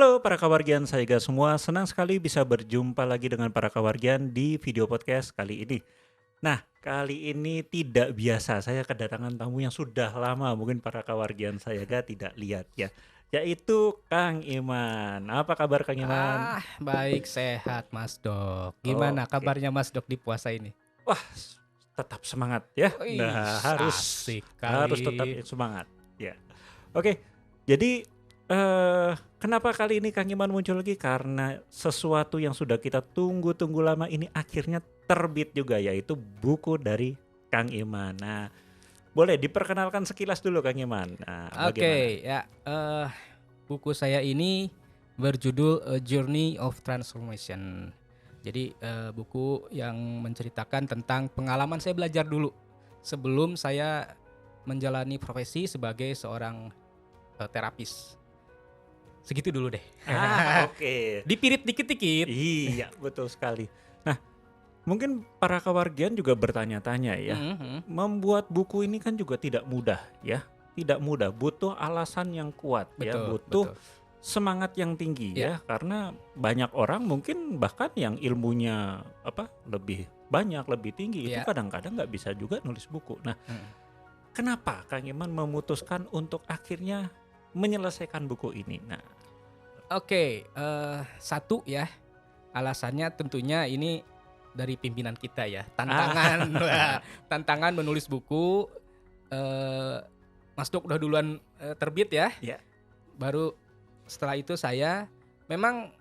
Halo para kawargian Saiga semua, senang sekali bisa berjumpa lagi dengan para kawargian di video podcast kali ini. Nah, kali ini tidak biasa, saya kedatangan tamu yang sudah lama mungkin para kawargian Saiga tidak lihat ya, yaitu Kang Iman. Apa kabar Kang Iman? Baik, sehat Mas Dok. Gimana Oke, kabarnya Mas Dok di puasa ini? wah tetap semangat ya. Wih, Nah, harus asik harus tetap kali. semangat ya. Oke, jadi kenapa kali ini Kang Iman muncul lagi? Karena sesuatu yang sudah kita tunggu-tunggu lama ini akhirnya terbit juga, yaitu buku dari Kang Iman. Nah, boleh diperkenalkan sekilas dulu Kang Iman. Nah, bagaimana? Oke, ya, buku saya ini berjudul A Journey of Transformation. Jadi, buku yang menceritakan tentang pengalaman saya belajar dulu sebelum saya menjalani profesi sebagai seorang, terapis. Segitu dulu deh. Oke. Dipirit dikit-dikit. Iya, betul sekali. Nah, mungkin para kawargian juga bertanya-tanya ya. Mhm mhm. Membuat buku ini kan juga tidak mudah ya. Tidak mudah, butuh alasan yang kuat ya, Betul butuh betul. semangat yang tinggi Iya. ya, karena banyak orang mungkin bahkan yang ilmunya lebih banyak, lebih tinggi itu Iya. kadang-kadang nggak bisa juga nulis buku. Nah, Mhm. kenapa Kang Iman memutuskan untuk akhirnya menyelesaikan buku ini? Nah, Oke, satu ya, alasannya tentunya ini dari pimpinan kita ya, tantangan ah, tantangan menulis buku, eee, Mas Dok udah duluan, terbit ya, ya, baru setelah itu saya. Memang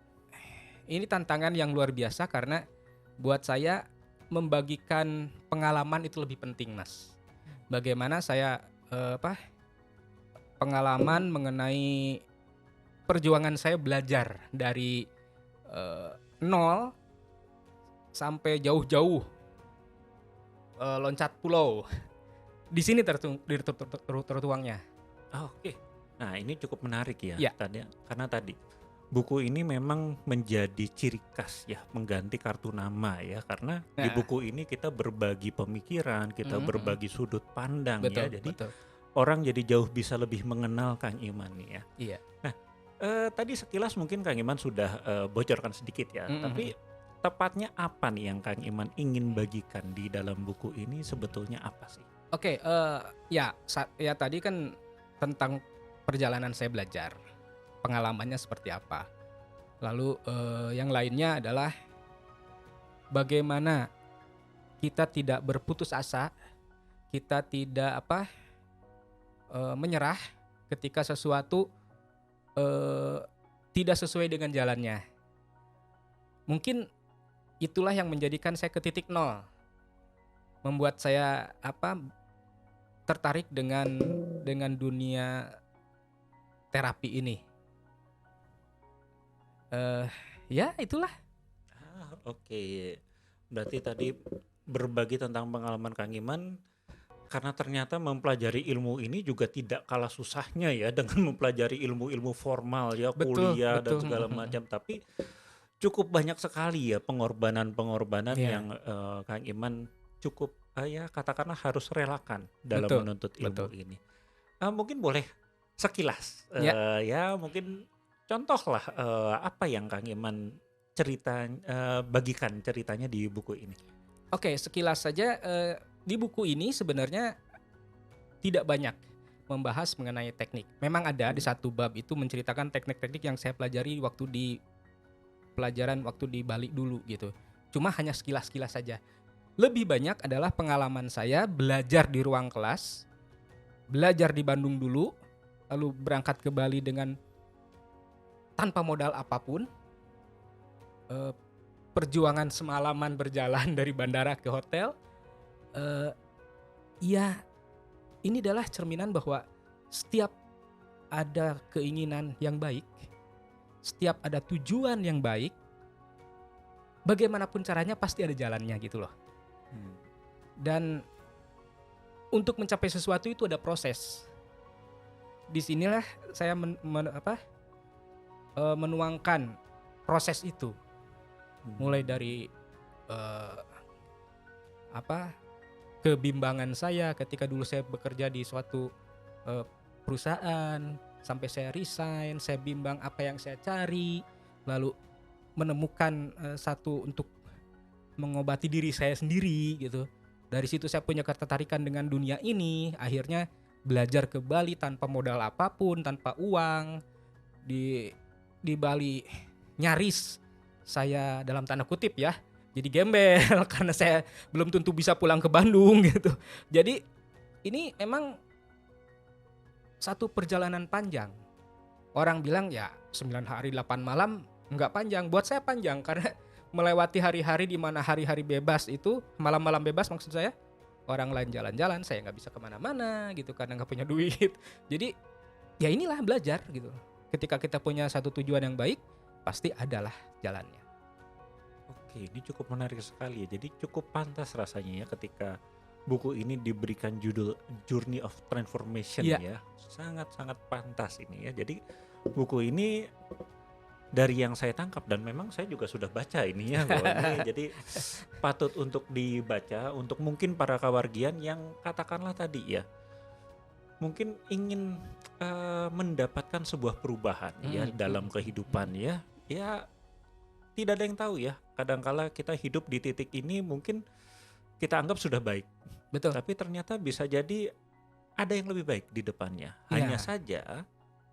ini tantangan yang luar biasa karena buat saya membagikan pengalaman itu lebih penting, Mas. Bagaimana saya, pengalaman mengenai perjuangan saya belajar dari, nol sampai jauh-jauh, loncat pulau. Di sini tertuangnya. oke. Nah, ini cukup menarik ya Ya, tadi, karena tadi buku ini memang menjadi ciri khas ya, mengganti kartu nama ya, karena di heeh, buku ini kita berbagi pemikiran, kita mhm mhm, berbagi sudut pandang ya, betul jadi betul, orang jadi jauh bisa lebih mengenal Kang Iman nih ya. iya, Nah, tadi sekilas mungkin Kang Iman sudah bocorkan sedikit ya, mhm mhm. tapi tepatnya apa nih yang Kang Iman ingin bagikan di dalam buku ini sebetulnya apa sih? Oke, ya tadi kan tentang perjalanan saya belajar, pengalamannya seperti apa. Lalu, yang lainnya adalah bagaimana kita tidak berputus asa, kita tidak menyerah ketika sesuatu, eee, tidak sesuai dengan jalannya. Mungkin itulah yang menjadikan saya ke titik nol, membuat saya tertarik dengan dunia terapi ini. Eee, ya itulah. Oke. Berarti tadi berbagi tentang pengalaman Kang Iman, karena ternyata mempelajari ilmu ini juga tidak kalah susahnya ya dengan mempelajari ilmu-ilmu formal ya, Betul kuliah dan betul, segala mhm mhm. macam. Tapi cukup banyak sekali ya pengorbanan-pengorbanan Iya, yang Kang Iman cukup ya katakanlah harus relakan dalam betul menuntut ilmu betul. ini. Mungkin boleh sekilas Ya, ya mungkin contohlah apa yang Kang Iman bagikan ceritanya di buku ini. oke, sekilas saja, di buku ini sebenarnya tidak banyak membahas mengenai teknik. Memang ada di Hmm. satu bab itu menceritakan teknik-teknik yang saya pelajari waktu di pelajaran waktu di Bali dulu gitu. Cuma hanya sekilas-sekilas saja. Lebih banyak adalah pengalaman saya belajar di ruang kelas, belajar di Bandung dulu, lalu berangkat ke Bali dengan tanpa modal apapun, eee, perjuangan semalaman berjalan dari bandara ke hotel. eee, ya ini adalah cerminan bahwa setiap ada keinginan yang baik, setiap ada tujuan yang baik, bagaimanapun caranya pasti ada jalannya gitu loh. Hmm. Dan untuk mencapai sesuatu itu ada proses. Di sinilah saya menuangkan proses itu, mulai Hmm. dari, eee, apa, kebimbangan saya ketika dulu saya bekerja di suatu, eee, perusahaan, sampai saya resign, saya bimbang apa yang saya cari, lalu menemukan satu untuk mengobati diri saya sendiri gitu. Dari situ saya punya ketertarikan dengan dunia ini, akhirnya belajar ke Bali tanpa modal apapun, tanpa uang. Di Bali nyaris saya dalam tanda kutip ya jadi gembel karena saya belum tentu bisa pulang ke Bandung gitu. Jadi ini memang satu perjalanan panjang. Orang bilang ya 9 hari 8 malam nggak panjang. Buat saya panjang karena melewati hari-hari di mana hari-hari bebas itu, malam-malam bebas maksud saya, orang lain jalan-jalan, saya nggak bisa kemana-mana gitu karena nggak punya duit. Jadi ya inilah belajar gitu. Ketika kita punya satu tujuan yang baik, pasti adalah jalannya. Oke, ini cukup menarik sekali ya. Jadi cukup pantas rasanya ya ketika buku ini diberikan judul Journey of Transformation Iya. ya. Sangat-sangat pantas ini ya. Jadi buku ini dari yang saya tangkap dan memang saya juga sudah baca ini ya bahwa ini jadi patut untuk dibaca untuk mungkin para kawargian yang katakanlah tadi ya mungkin ingin mendapatkan sebuah perubahan ya dalam kehidupan ya tidak ada yang tahu ya kadangkala kita hidup di titik ini mungkin kita anggap sudah baik Betul. tapi ternyata bisa jadi ada yang lebih baik di depannya. Hanya saja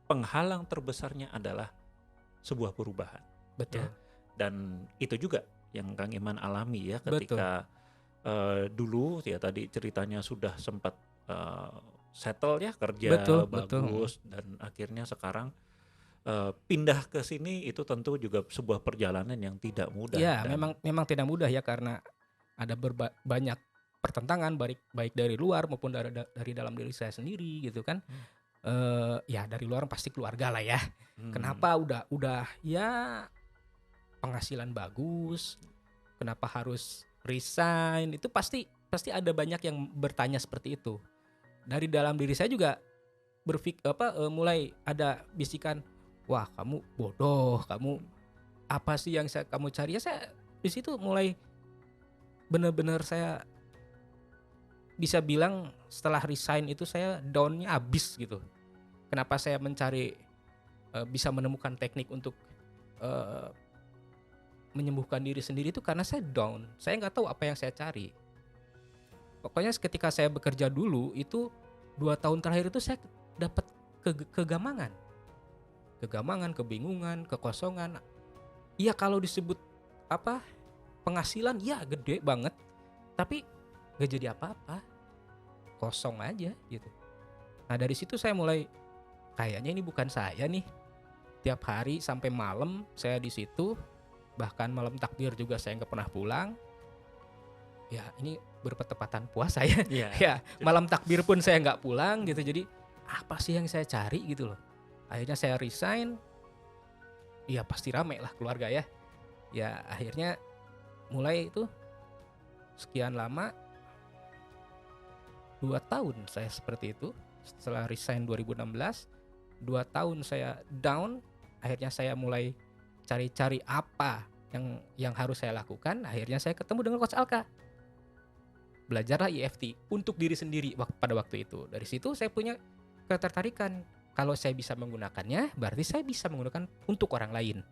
penghalang terbesarnya adalah sebuah perubahan. Betul. Ya. Dan itu juga yang Kang Iman alami ya ketika dulu ya tadi ceritanya sudah sempat settle ya kerja bagus dan akhirnya sekarang pindah ke sini itu tentu juga sebuah perjalanan yang tidak mudah. Ya, memang tidak mudah ya karena ada banyak pertentangan baik dari luar maupun dari dalam diri saya sendiri gitu kan. Ya dari luar pasti keluarga lah ya. Kenapa udah ya penghasilan bagus, kenapa harus resign? Itu pasti ada banyak yang bertanya seperti itu. Dari dalam diri saya juga mulai ada bisikan, wah kamu bodoh, kamu apa sih yang kamu cari? Ya saya di situ mulai benar-benar saya bisa bilang setelah resign itu saya down-nya abis gitu. Kenapa saya mencari bisa menemukan teknik untuk menyembuhkan diri sendiri itu karena saya down. Saya nggak tahu apa yang saya cari. Pokoknya ketika saya bekerja dulu itu 2 tahun terakhir itu saya dapat kegamangan, kebingungan, kekosongan. Iya kalau disebut apa penghasilan ya gede banget, tapi nggak jadi apa-apa, kosong aja gitu. Nah dari situ saya mulai kayaknya ini bukan saya nih. Tiap hari sampai malam saya di situ, bahkan malam takbir juga saya nggak pernah pulang. Ya ini bertepatan puasa ya. Ya malam takbir pun saya nggak pulang gitu. Jadi apa sih yang saya cari gitu loh. Akhirnya saya resign. Ya pasti rame lah keluarga ya. Ya akhirnya mulai itu sekian lama 2 tahun saya seperti itu. Setelah resign 2016, 2 tahun saya down. Akhirnya saya mulai cari-cari apa yang harus saya lakukan. Akhirnya saya ketemu dengan Coach Alka. Belajarlah EFT untuk diri sendiri pada waktu itu. Dari situ saya punya ketertarikan. Kalau saya bisa menggunakannya, berarti saya bisa menggunakan untuk orang lain.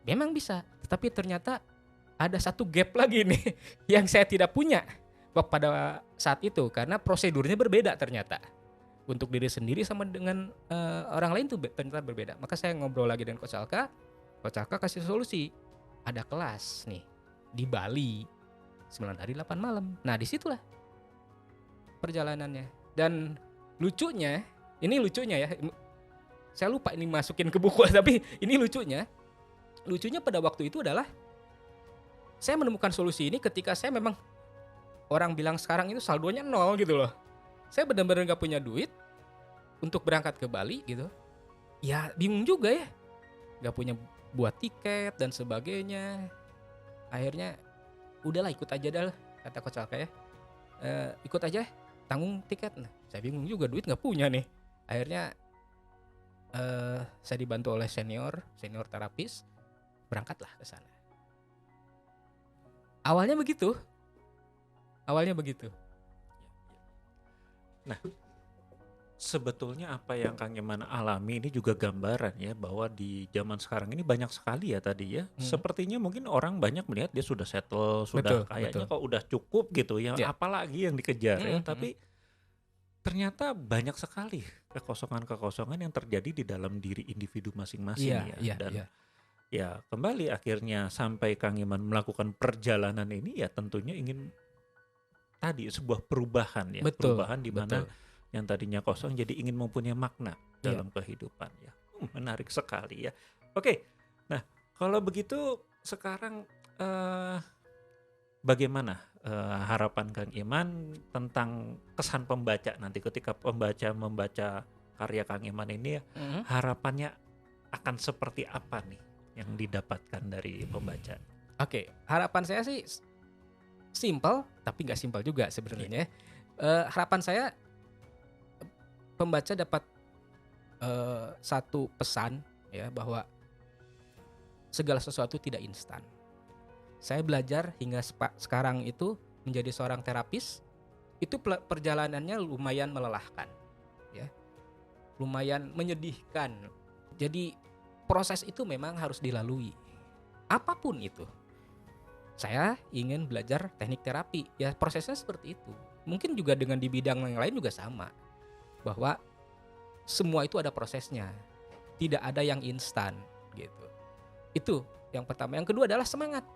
Memang bisa, tetapi ternyata ada satu gap lagi nih yang saya tidak punya pada saat itu karena prosedurnya berbeda ternyata. Untuk diri sendiri sama dengan orang lain tuh ternyata berbeda. Maka saya ngobrol lagi dengan Coach Alka. Coach Alka kasih solusi. Ada kelas nih di Bali 9 hari 8 malam. Nah disitulah perjalanannya. Dan lucunya, ini lucunya ya. Saya lupa ini masukin ke buku tapi ini lucunya. Lucunya pada waktu itu adalah saya menemukan solusi ini ketika saya memang orang bilang sekarang itu saldonya 0 gitu loh. Saya benar-benar gak punya duit untuk berangkat ke Bali gitu. Ya bingung juga ya. Gak punya buat tiket dan sebagainya. Akhirnya udahlah ikut aja dah kata Coach Alka ya. Ikut aja tanggung tiket. Nah, saya bingung juga duit gak punya nih. Akhirnya saya dibantu oleh senior terapis. Berangkatlah ke sana. Awalnya begitu. Nah, Sebetulnya apa yang Kang Iman alami ini juga gambaran ya bahwa di zaman sekarang ini banyak sekali ya tadi ya. Mhm. Sepertinya mungkin orang banyak melihat dia sudah settle, sudah Betul kayaknya betul. kok udah cukup gitu ya, Iya. apalagi yang dikejar ya. Mhm mhm. Tapi ternyata banyak sekali kekosongan-kekosongan yang terjadi di dalam diri individu Iya masing-masing ya. iya Dan iya. ya kembali akhirnya sampai Kang Iman melakukan perjalanan ini ya tentunya ingin tadi sebuah perubahan ya, Betul perubahan di mana betul. yang tadinya kosong jadi ingin mempunyai makna Iya. dalam kehidupan ya. Menarik sekali ya. Oke, nah kalau begitu sekarang eh, bagaimana harapan Kang Iman tentang kesan pembaca nanti ketika pembaca membaca karya Kang Iman ini ya, Mhm. harapannya akan seperti apa nih yang didapatkan dari pembaca? Oke, harapan saya sih simpel, tapi nggak simpel juga Iya. sebenarnya. Harapan saya pembaca dapat, satu pesan ya bahwa segala sesuatu tidak instan. Saya belajar hingga sekarang itu menjadi seorang terapis, itu perjalanannya lumayan melelahkan ya, lumayan menyedihkan. Jadi proses itu memang harus dilalui, apapun itu. Saya ingin belajar teknik terapi, ya prosesnya seperti itu. Mungkin juga dengan di bidang yang lain juga sama, bahwa semua itu ada prosesnya, tidak ada yang instan gitu. Itu yang pertama. Yang kedua adalah semangat.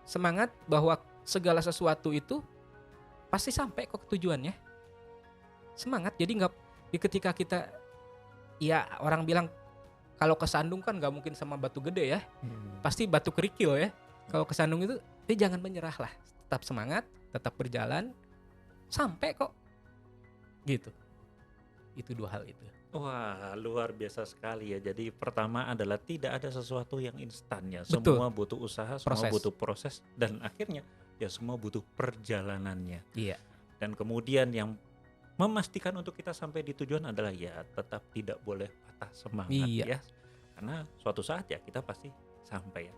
Semangat bahwa segala sesuatu itu pasti sampai kok ke tujuannya. Semangat, jadi nggak ketika kita, ya orang bilang kalau kesandung kan nggak mungkin sama batu gede ya, Hmm. pasti batu kerikil ya. Kalau kesandung itu, jangan menyerah lah, tetap semangat, tetap berjalan, sampai kok, gitu. Itu dua hal itu. Wah, luar biasa sekali ya. Jadi pertama adalah tidak ada sesuatu yang instan ya. Betul, Semua butuh usaha, semua proses. butuh proses dan akhirnya ya semua butuh perjalanannya. Iya, Dan kemudian yang memastikan untuk kita sampai di tujuan adalah ya tetap tidak boleh patah semangat iya. ya. Karena suatu saat ya kita pasti sampai ya.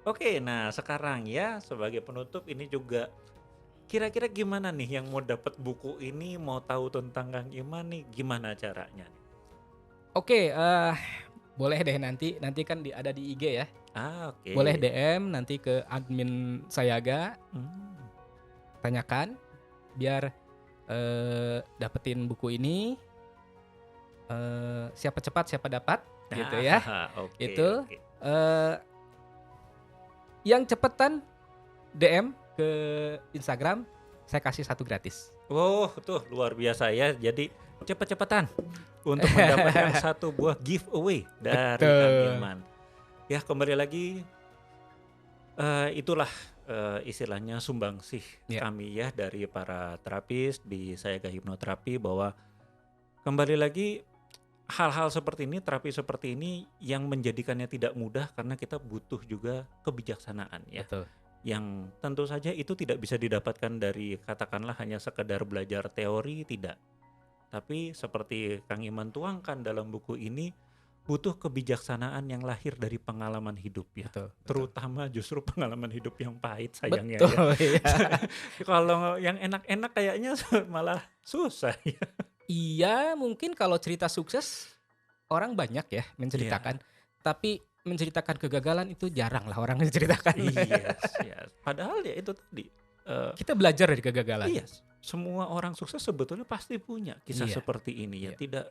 Oke, nah sekarang ya sebagai penutup ini juga kira-kira gimana nih yang mau dapat buku ini, mau tahu tentang Kang Iman nih, gimana caranya nih? Oke, boleh deh nanti kan ada di IG ya. Ah, Boleh oke. DM nanti ke admin Sayaga, Hmm. tanyakan biar dapetin buku ini, siapa cepat siapa dapat gitu ya. Ah, oke, Itu oke. eh, yang cepetan DM ke Instagram, saya kasih satu gratis. Oh, tuh luar biasa ya. Jadi cepet-cepetan untuk mendapatkan satu buah giveaway dari Kang Betul. Iman. Ya, kembali lagi itulah istilahnya sumbangsih Ya, kami ya dari para terapis di Sayaga Hipnoterapi bahwa kembali lagi hal-hal seperti ini, terapi seperti ini yang menjadikannya tidak mudah karena kita butuh juga kebijaksanaan ya. betul. Yang tentu saja itu tidak bisa didapatkan dari katakanlah hanya sekedar belajar teori, tidak. Tapi seperti Kang Iman tuangkan dalam buku ini, butuh kebijaksanaan yang lahir dari pengalaman hidup ya. Betul, betul. Terutama justru pengalaman hidup yang pahit sayangnya ya. Betul, iya. Kalau yang enak-enak kayaknya malah susah ya. Iya, mungkin kalau cerita sukses orang banyak ya Iya. menceritakan, tapi menceritakan kegagalan itu jarang lah orang menceritakan. Yes, yes. Padahal ya itu tadi. Kita belajar dari kegagalan. Iya, semua orang sukses sebetulnya pasti punya kisah Iya, seperti ini ya. iya. Tidak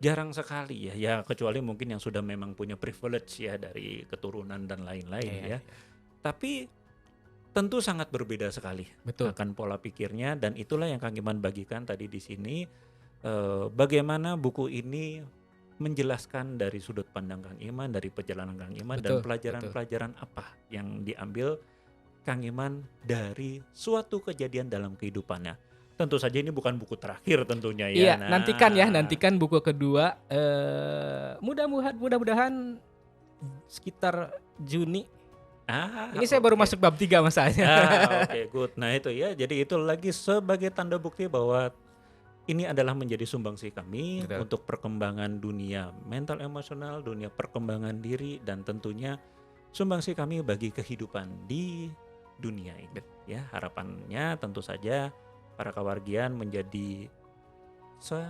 jarang sekali ya. Ya kecuali mungkin yang sudah memang punya privilege ya dari keturunan dan lain-lain Iya, ya. iya. Tapi tentu sangat berbeda sekali Betul. akan pola pikirnya dan itulah yang Kang Iman bagikan tadi di sini. Bagaimana buku ini menjelaskan dari sudut pandang Kang Iman, dari perjalanan Kang Iman dan Betul, betul. pelajaran-pelajaran apa yang diambil Kang Iman dari suatu kejadian dalam kehidupannya. Tentu saja ini bukan buku terakhir tentunya ya. Iya, nantikan ya, Nah, nantikan buku kedua. Mudah-mudahan sekitar Juni. Ini saya baru oke. masuk bab 3 masalahnya. Oke, good. Nah itu ya, jadi itu lagi sebagai tanda bukti bahwa ini adalah menjadi sumbangsi kami Betul. untuk perkembangan dunia mental emosional, dunia perkembangan diri dan tentunya sumbangsi kami bagi kehidupan di dunia ini. Ya, harapannya tentu saja para kawargian menjadi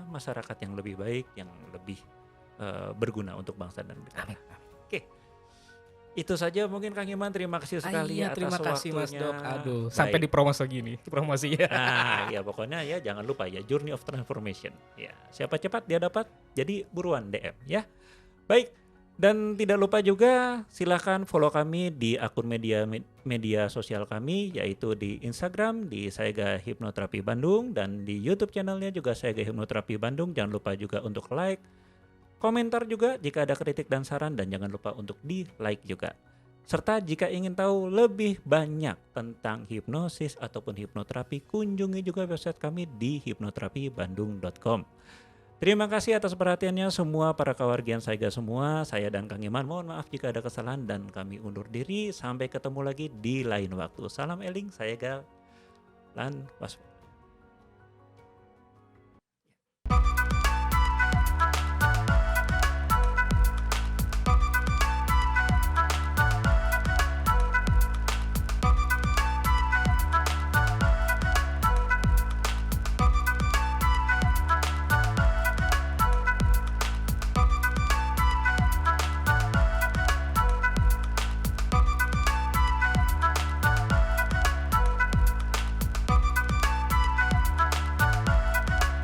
masyarakat yang lebih baik, yang lebih berguna untuk bangsa dan negara. Amin. Oke, itu saja mungkin Kang Iman. Terima kasih sekali Iya, terima atas kasih Mas waktunya. Dok. Aduh, sampai Baik. dipromosi gini, promosi ya. Ya pokoknya ya jangan lupa ya, Journey of Transformation. Ya, siapa cepat dia dapat. Jadi buruan DM ya. Baik. Dan tidak lupa juga silakan follow kami di akun media sosial kami, yaitu di Instagram di Saega Hipnoterapi Bandung, dan di YouTube channelnya juga Saega Hipnoterapi Bandung. Jangan lupa juga untuk like, komentar juga jika ada kritik dan saran, dan jangan lupa untuk di like juga. Serta jika ingin tahu lebih banyak tentang hipnosis ataupun hipnoterapi, kunjungi juga website kami di hipnoterapibandung.com. Terima kasih atas perhatiannya semua para kawargian Saega semua. Saya dan Kang Iman mohon maaf jika ada kesalahan dan kami undur diri. Sampai ketemu lagi di lain waktu. Salam eling Saega lan